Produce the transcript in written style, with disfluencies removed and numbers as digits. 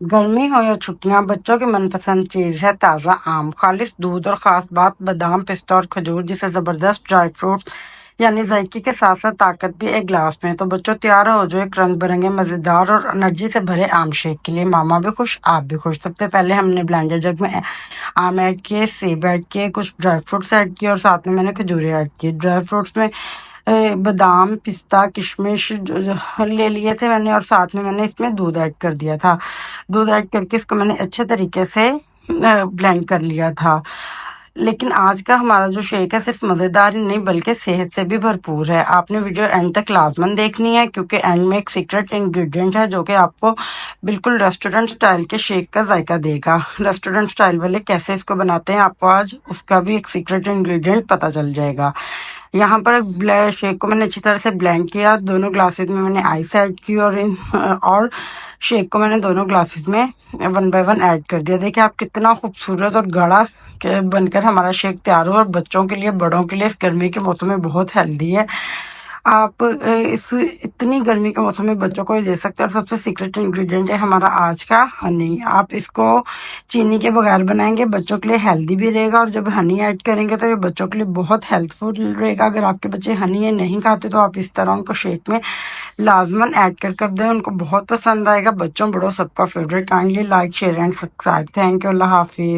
गर्मी हो या छुट्टियां, बच्चों की मनपसंद चीज है ताज़ा आम, खालिश दूध और खास बात बादाम, पिस्ता और खजूर जिसे जबरदस्त ड्राई फ्रूट्स यानी जायके के साथ साथ ताकत भी एक गिलास में। तो बच्चों तैयार हो जो एक रंग बिरंगे मजेदार और एनर्जी से भरे आम शेक के लिए। मामा भी खुश, आप भी खुश। सबसे पहले हमने ब्लेंडर जग में आम ऐड किए, सेब ऐड किए, कुछ ड्राई फ्रूट्स ऐड किए और साथ में मैंने खजूरें ऐड की। ड्राई फ्रूट्स में बादाम, पिस्ता, किशमिश ले लिए थे मैंने और साथ में मैंने इसमें दूध ऐड कर दिया था। दूध ऐड करके इसको मैंने अच्छे तरीके से ब्लेंड कर लिया था। लेकिन आज का हमारा जो शेक है सिर्फ मज़ेदार ही नहीं बल्कि सेहत से भी भरपूर है। आपने वीडियो एंड तक लाजमन देखनी है क्योंकि एंड में एक सीक्रेट इंग्रेडिएंट है जो कि आपको बिल्कुल रेस्टोरेंट स्टाइल के शेक का जायका देगा। रेस्टोरेंट स्टाइल वाले कैसे इसको बनाते हैं आपको आज उसका भी एक सीक्रेट इंग्रेडिएंट पता चल जाएगा। यहाँ पर शेक को मैंने अच्छी तरह से ब्लेंड किया। दोनों ग्लासेस में मैंने आइस ऐड की और शेक को मैंने दोनों ग्लासेस में 1 बाय 1 ऐड कर दिया। देखिए आप कितना खूबसूरत और गाढ़ा के बनकर हमारा शेक तैयार हो और बच्चों के लिए बड़ों के लिए इस गर्मी के मौसम में बहुत हेल्दी है। आप इस इतनी गर्मी के मौसम में बच्चों को ये दे सकते हैं। और सबसे सीक्रेट इंग्रेडिएंट है हमारा आज का हनी। आप इसको चीनी के बगैर बनाएंगे, बच्चों के लिए हेल्दी भी रहेगा और जब हनी ऐड करेंगे तो ये बच्चों के लिए बहुत हेल्थफुल रहेगा। अगर आपके बच्चे हनी ये नहीं खाते तो आप इस तरह उनको शेक में लाजमन ऐड कर दें, उनको बहुत पसंद आएगा। बच्चों बड़ों सबका favourite. Kindly like, share and subscribe. Thank you. Allah Hafiz.